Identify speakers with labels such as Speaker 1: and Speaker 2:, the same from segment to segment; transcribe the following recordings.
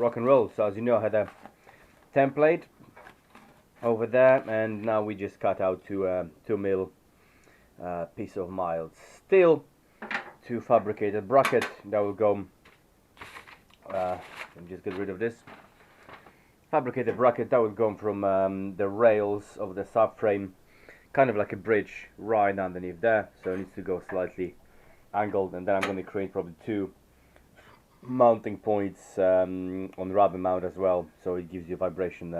Speaker 1: rock and roll. So as you know, I had a template over there, and now we just cut out to 2mm piece of mild steel to fabricated bracket that will go. Let me just get rid of this. Fabricated bracket that would go from the rails of the subframe, kind of like a bridge right underneath there, so it needs to go slightly angled, and then I'm going to create probably 2 mounting points on rubber mount as well, so it gives you vibration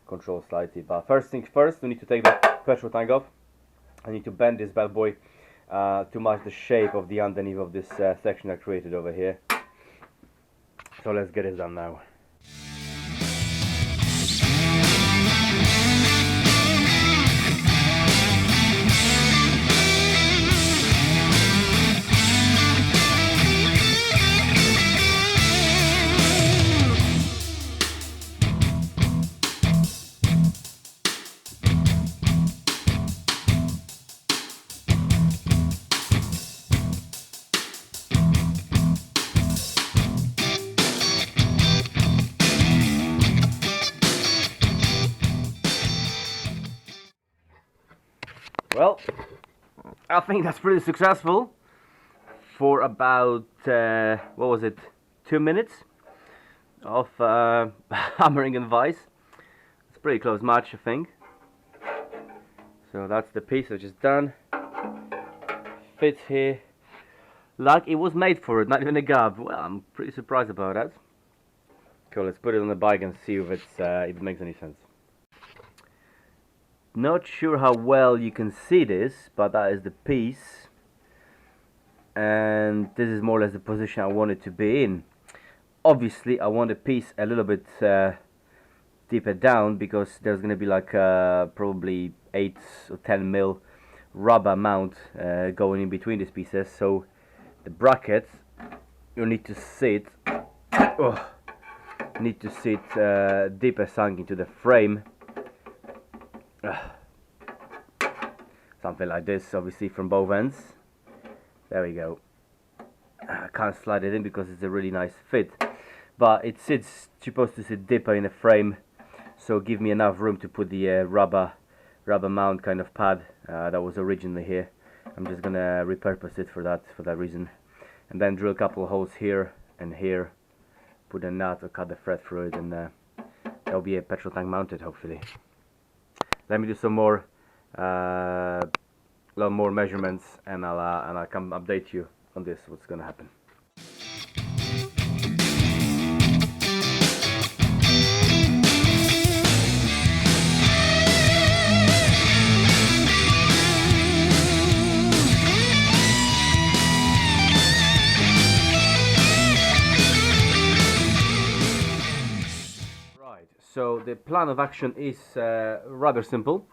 Speaker 1: control slightly. But first things first, we need to take the petrol tank off. I need to bend this bad boy to match the shape of the underneath of this section I created over here. So let's get it done now. Well, I think that's pretty successful for about, what was it, 2 minutes of hammering and vise. It's a pretty close match, I think. So that's the piece I just done. Fits here like it was made for it, not even a gap. Well, I'm pretty surprised about that. Cool, let's put it on the bike and see if it makes any sense. Not sure how well you can see this, but that is the piece, and this is more or less the position I want it to be in. Obviously I want the piece a little bit deeper down, because there's going to be like probably 8 or 10 mil rubber mount going in between these pieces, so the bracket you need to sit deeper sunk into the frame. Something like this, obviously from both ends. There we go. I can't slide it in because it's a really nice fit, but it's supposed to sit deeper in the frame, so give me enough room to put the rubber mount kind of pad that was originally here. I'm just gonna repurpose it for that reason, and then drill a couple of holes here and here, put a nut or cut the thread through it, and that'll be a petrol tank mounted, hopefully. Let me do some more, lot more measurements, and I'll come update you on this, what's gonna happen. Right, so the plan of action is rather simple.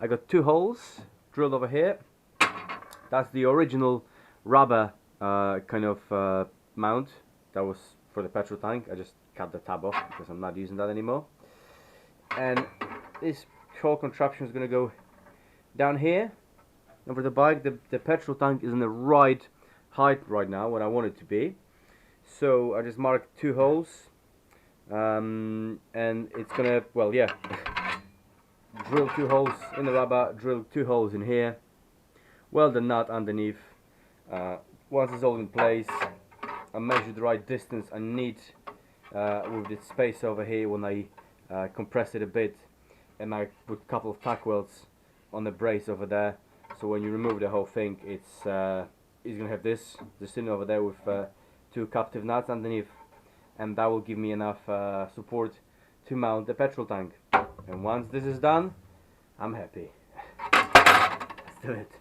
Speaker 1: I got 2 holes drilled over here. That's the original rubber kind of mount that was for the petrol tank. I just cut the tab off because I'm not using that anymore. And this whole contraption is going to go down here over the bike. The petrol tank is in the right height right now, what I want it to be. So I just marked 2 holes, and it's gonna, well, yeah. Drill 2 holes in the rubber, drill 2 holes in here, weld the nut underneath. Once it's all in place, I measure the right distance I need with this space over here when I compress it a bit, and I put a couple of tack welds on the brace over there, so when you remove the whole thing, it's gonna have this in over there with 2 captive nuts underneath, and that will give me enough support to mount the petrol tank. And once this is done, I'm happy. Let's do it.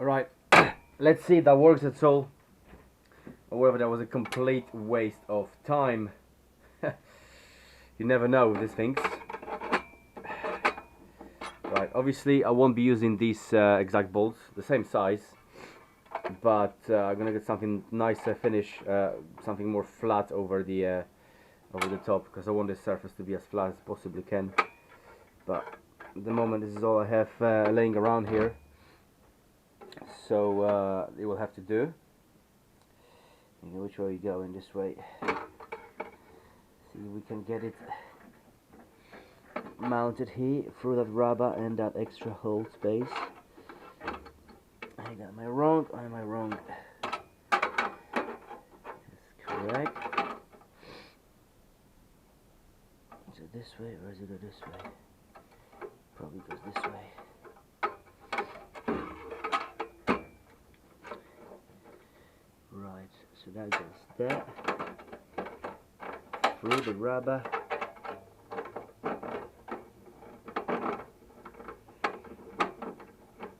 Speaker 1: Alright, let's see if that works at all, or whether that was a complete waste of time. You never know with these things. Right, obviously I won't be using these exact bolts, the same size, but I'm gonna get something nicer finish, something more flat over the top, because I want this surface to be as flat as possibly can. But at the moment this is all I have laying around here, so it will have to do. You know which way you go, in this way. See if we can get it mounted here through that rubber and that extra hole space. Am I wrong? Or am I wrong? That's correct. Is it this way or is it this way? Probably goes this way. Right, so that goes there. Through the rubber.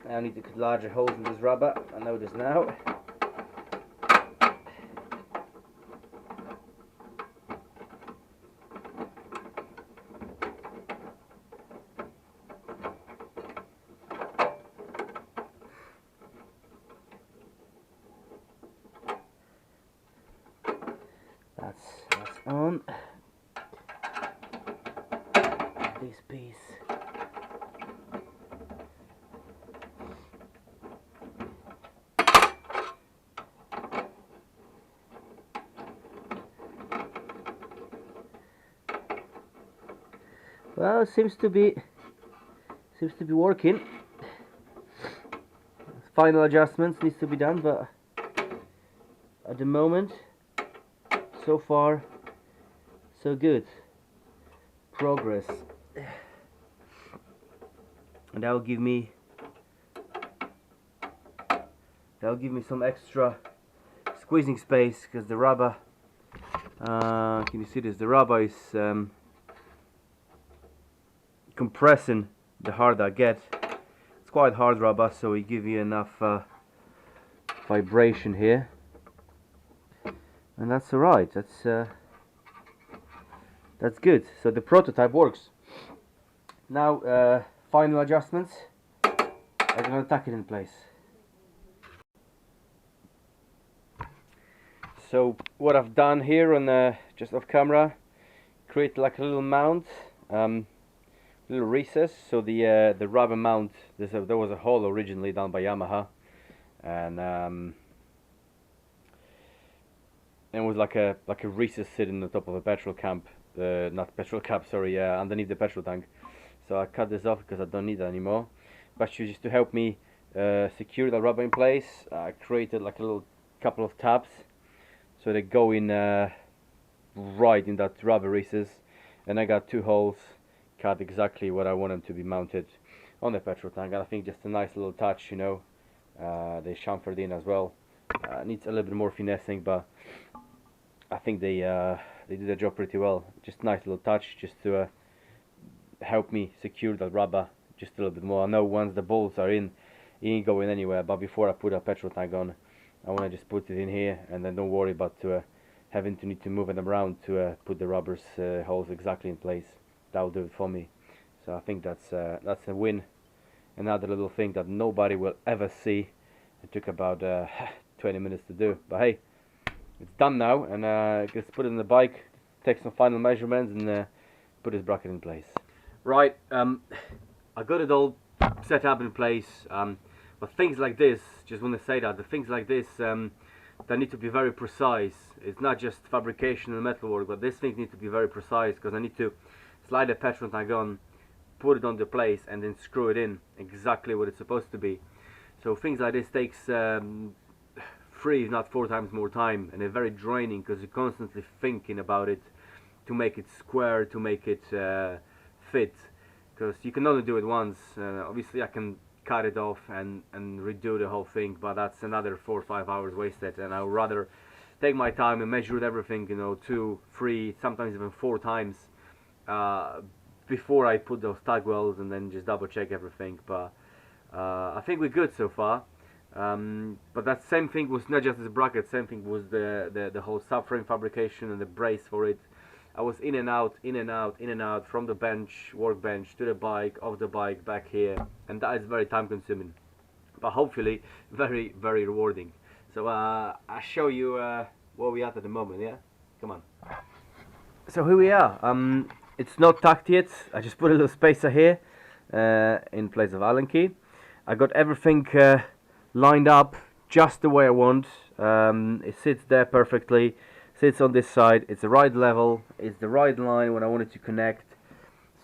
Speaker 1: I need to cut larger holes in this rubber, I know this now. That's on. This piece. Well, seems to be working. Final adjustments needs to be done, but at the moment, so far, so good. Progress, and that'll give me some extra squeezing space, because the rubber. Can you see this? The rubber is compressing the harder I get. It's quite hard rubber, so we give you enough vibration here, and that's alright. That's good. So the prototype works. Now final adjustments. I'm gonna tack it in place. So what I've done here on just off camera, create like a little mount. Little recess, so the rubber mount, there was a hole originally done by Yamaha, and it was like a recess sitting on the top of a petrol camp, not petrol cap, sorry, underneath the petrol tank. So I cut this off because I don't need it anymore. But just to help me secure the rubber in place, I created like a little couple of tabs, so they go in right in that rubber recess, and I got two holes cut exactly what I want them to be mounted on the petrol tank. And I think just a nice little touch, you know. They chamfered in as well. Needs a little bit more finessing, but I think they did the job pretty well. Just nice little touch, just to help me secure that rubber just a little bit more. I know once the bolts are in, it ain't going anywhere, but before I put a petrol tank on, I want to just put it in here, and then don't worry about need to move them around to put the rubber holes exactly in place. That'll do it for me. So I think that's a win. Another little thing that nobody will ever see. It took about 20 minutes to do, but hey, it's done now, and just put it in the bike, take some final measurements, and put this bracket in place. Right, I got it all set up in place, but things like this, just want to say that the things like this, they need to be very precise. It's not just fabrication and metalwork, but these things need to be very precise, because I need to slide the petrol tank on, put it on the place, and then screw it in exactly what it's supposed to be. So things like this takes 3 if not 4 times more time, and they're very draining, because you're constantly thinking about it to make it square, to make it fit, because you can only do it once. Obviously I can cut it off and redo the whole thing, but that's another 4 or 5 hours wasted, and I would rather take my time and measure everything, you know, 2, 3, sometimes even 4 times before I put those tag welds, and then just double check everything. But I think we're good so far. But that same thing was not just this bracket, same thing was the whole subframe fabrication and the brace for it. I was in and out, in and out, in and out, from the bench, workbench, to the bike, off the bike, back here, and that is very time consuming, but hopefully very, very rewarding. So I'll show you where we are at the moment, yeah? Come on. So here we are. It's not tacked yet. I just put a little spacer here in place of Allen key. I got everything lined up just the way I want. It sits there perfectly. Sits on this side. It's the right level. It's the right line when I want it to connect.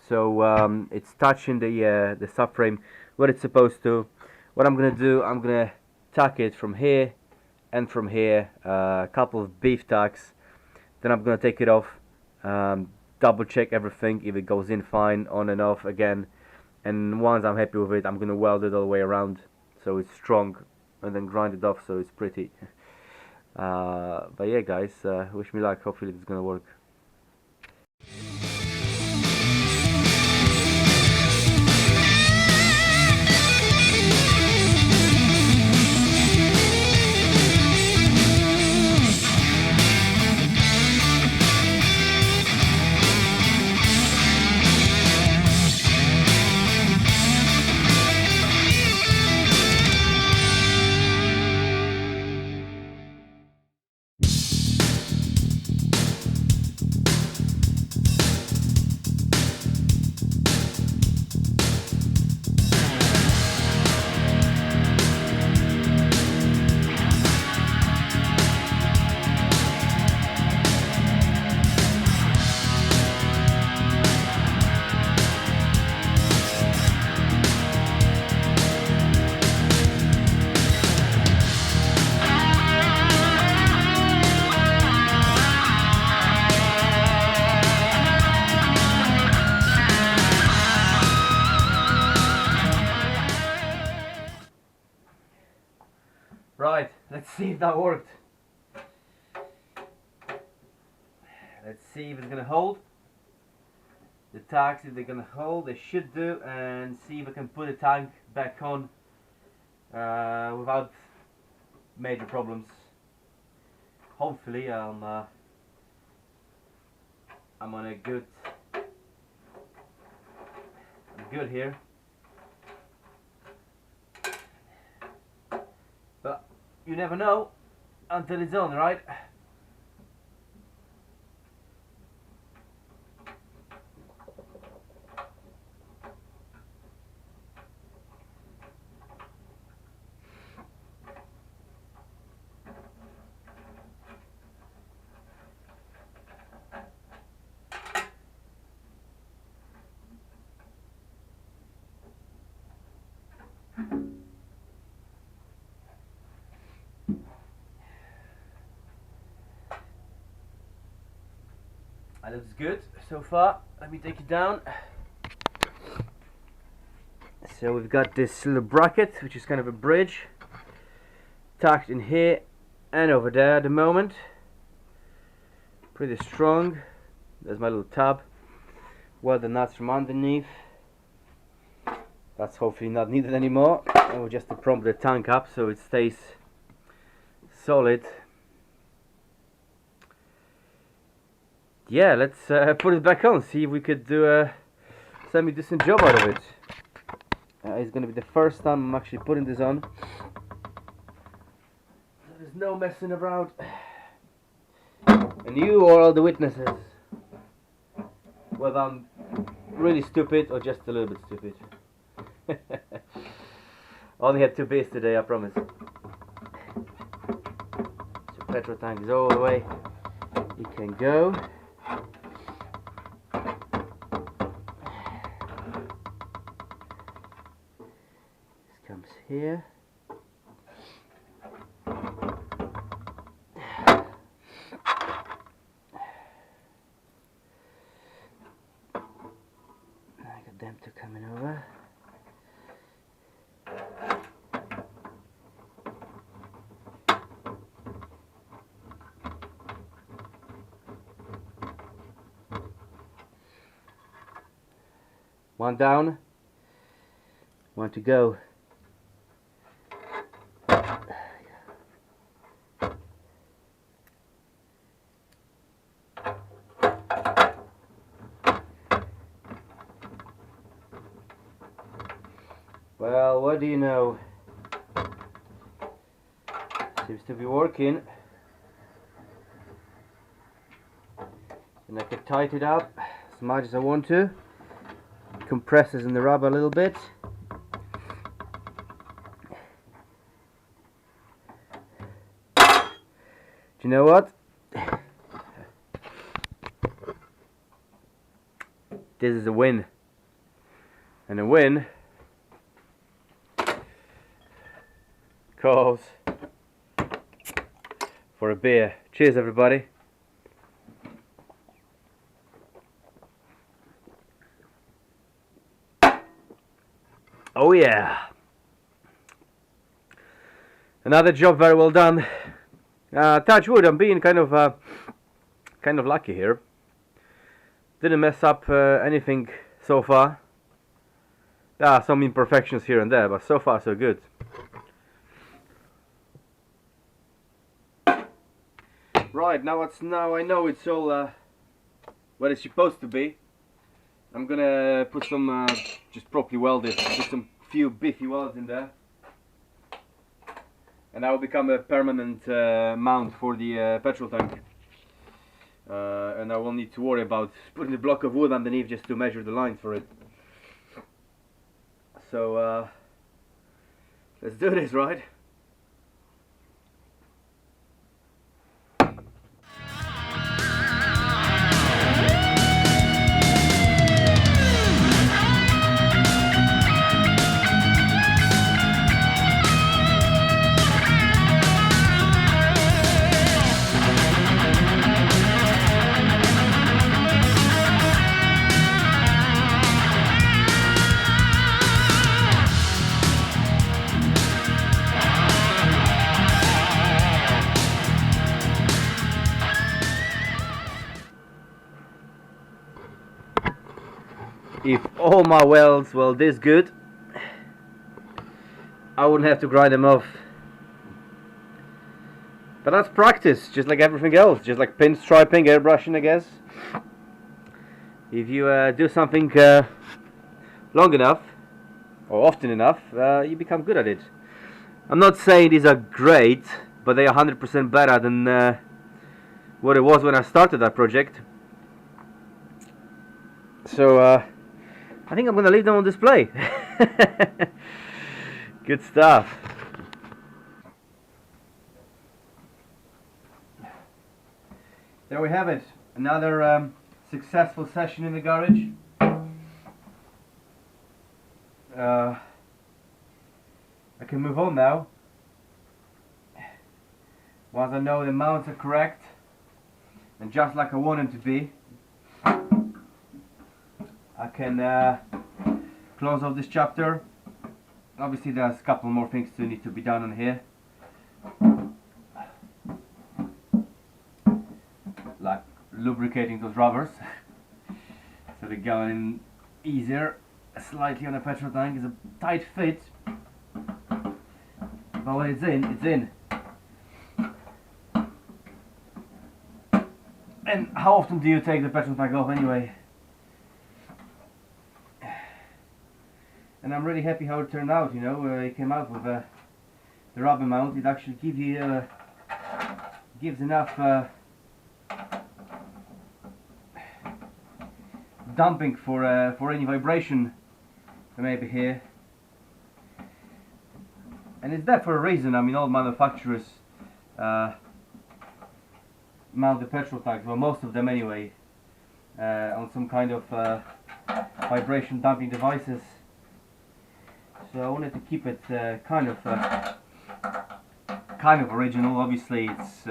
Speaker 1: So it's touching the subframe where it's supposed to. What I'm gonna do, I'm gonna tack it from here and from here. A couple of beef tacks. Then I'm gonna take it off. Double check everything if it goes in fine, on and off again. And once I'm happy with it, I'm gonna weld it all the way around so it's strong, and then grind it off so it's pretty. But yeah, guys, wish me luck. Hopefully it's gonna work. Right, let's see if that worked. Let's see if it's gonna hold. The tacks, if they're gonna hold, they should do, and see if I can put the tank back on without major problems. Hopefully I'm on a good here. But you never know until it's on, right? That looks good so far. Let me take it down. So we've got this little bracket, which is kind of a bridge, tacked in here and over there at the moment. Pretty strong. There's my little tab. Weld the nuts from underneath. That's hopefully not needed anymore. And we'll just prop the tank up so it stays solid. Yeah, let's put it back on, see if we could do a semi-decent job out of it. It's going to be the first time I'm actually putting this on. There's no messing around. And you are all the witnesses. Whether I'm really stupid or just a little bit stupid. Only had 2 beers today, I promise. So petrol tank is all the way it can go. Comes here. I got them two coming over. One down, one to go. Well, what do you know? Seems to be working. And I can tighten it up as much as I want to. Compresses in the rubber a little bit. Do you know what? This is a win. And a win calls for a beer. Cheers, everybody. Oh yeah. Another job very well done. Touch wood, I'm being kind of lucky here. Didn't mess up anything so far. There are some imperfections here and there, but so far so good. Right, now I know it's all what it's supposed to be. I'm gonna put some just properly welded, put some few beefy welds in there, and that will become a permanent mount for the petrol tank. And I won't need to worry about putting a block of wood underneath just to measure the lines for it. So let's do this, right? If all my welds were this good, I wouldn't have to grind them off. But that's practice, just like everything else, just like pinstriping, airbrushing, I guess. If you do something long enough, or often enough, you become good at it. I'm not saying these are great, but they are 100% better than what it was when I started that project. So I think I'm gonna leave them on display. Good stuff. There we have it. Another successful session in the garage. I can move on now. Once I know the mounts are correct and just like I want them to be, I can close off this chapter. Obviously there's a couple more things that need to be done on here, like lubricating those rubbers so they're going in easier. Slightly on a petrol tank is a tight fit, but when it's in, it's in. And how often do you take the petrol tank off anyway? And I'm really happy how it turned out, you know. It came out with the rubber mount. It actually gives enough damping for any vibration that may be here. And it's there for a reason. I mean, all manufacturers mount the petrol tanks, well, most of them anyway, on some kind of vibration damping devices. So I wanted to keep it kind of original. Obviously it's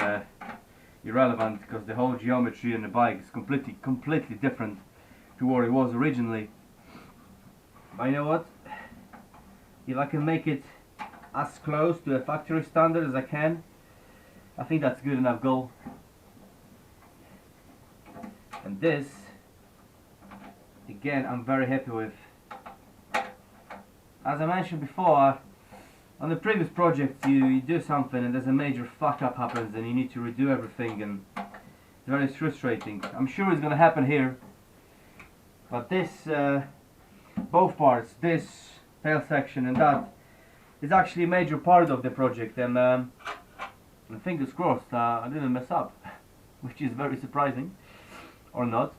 Speaker 1: irrelevant because the whole geometry on the bike is completely different to what it was originally. But you know what? If I can make it as close to a factory standard as I can, I think that's good enough goal. And this, again, I'm very happy with. As I mentioned before, on the previous project you do something and there's a major fuck up happens and you need to redo everything, and it's very frustrating. I'm sure it's gonna happen here, but this, both parts, this tail section and that, is actually a major part of the project, and fingers crossed I didn't mess up, which is very surprising, or not.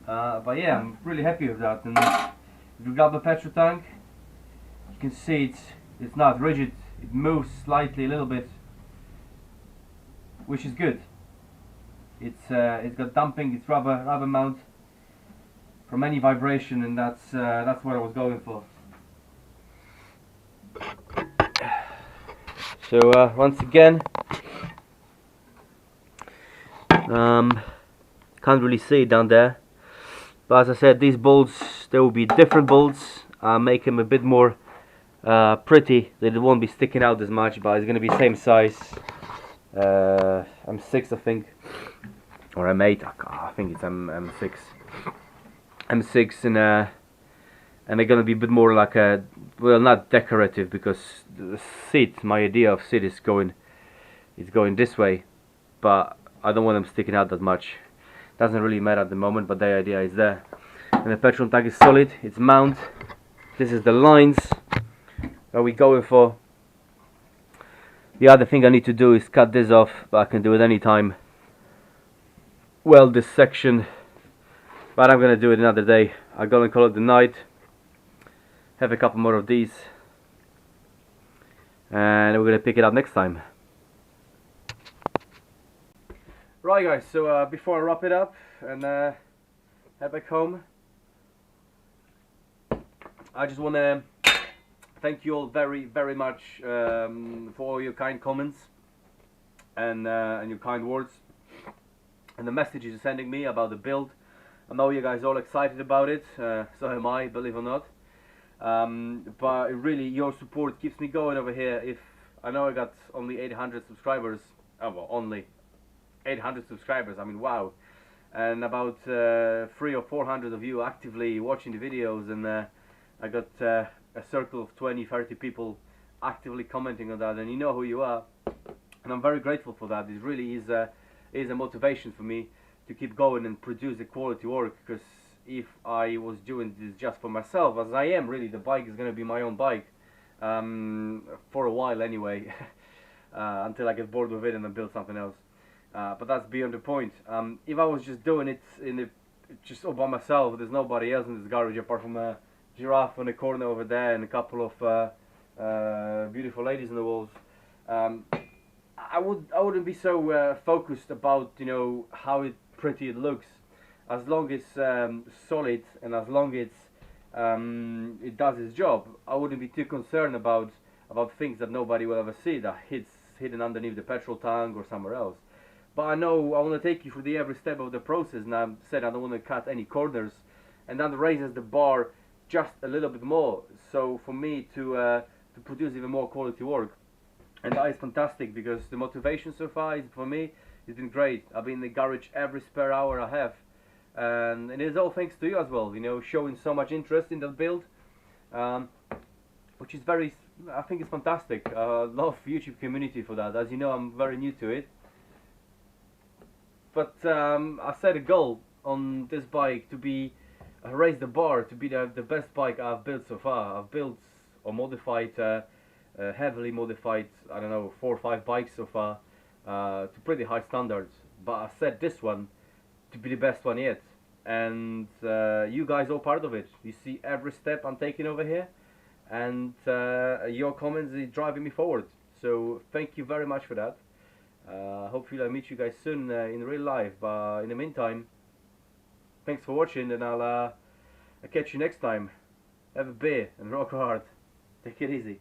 Speaker 1: But yeah, I'm really happy with that. And if you grab the petrol tank, you can see it's not rigid. It moves slightly a little bit, which is good. It's got damping. It's rubber mount from any vibration, and that's what I was going for. So once again, can't really see it down there, but as I said, these bolts, there will be different bolts. Make them a bit more pretty. They won't be sticking out as much, but it's going to be same size. M6, I think, or M8. I think it's M6. M6, and they're going to be a bit more like a, well, not decorative, because the seat, my idea of seat is going this way, but I don't want them sticking out that much. Doesn't really matter at the moment, but the idea is there. And the petrol tank is solid. It's mount. This is the lines that we're going for. The other thing I need to do is cut this off, but I can do it anytime. Weld this section, but I'm gonna do it another day. I'm gonna call it the night. Have a couple more of these, and we're gonna pick it up next time. Right guys, so before I wrap it up and head back home, I just want to thank you all very much for all your kind comments and your kind words and the messages you're sending me about the build. I know you guys are all excited about it, so am I, believe it or not. But really, your support keeps me going over here. If I know I got only 800 subscribers, well, only 800 subscribers, I mean, wow. And about 300 or 400 of you actively watching the videos, and I got a circle of 20-30 people actively commenting on that, and you know who you are, and I'm very grateful for that. It really is a motivation for me to keep going and produce the quality work, because if I was doing this just for myself, as I am, really, the bike is going to be my own bike for a while anyway, until I get bored with it and then build something else. But that's beyond the point. If I was just doing it just all by myself, there's nobody else in this garage apart from a giraffe in the corner over there and a couple of beautiful ladies in the walls, I wouldn't be so focused about, you know, how pretty it looks. As long as it's solid and as long as it does its job, I wouldn't be too concerned about things that nobody will ever see, that hidden underneath the petrol tank or somewhere else. But I know I want to take you through every step of the process, and I said I don't want to cut any corners, and that raises the bar just a little bit more, so for me to produce even more quality work. And that is fantastic, because the motivation so far is, for me, it's been great. I've been in the garage every spare hour I have, and it is all thanks to you as well, you know, showing so much interest in that build, which is I think it's fantastic. Love YouTube community for that. As you know, I'm very new to it, but I set a goal on this bike to be raise the bar to be the best bike I've built so far. I've built or modified, heavily modified, I don't know, 4 or 5 bikes so far, to pretty high standards, but I set this one to be the best one yet, and you guys are part of it. You see every step I'm taking over here, and your comments are driving me forward, so thank you very much for that. Hopefully I'll meet you guys soon in real life, but in the meantime, thanks for watching, and I'll catch you next time. Have a beer and rock hard. Take it easy.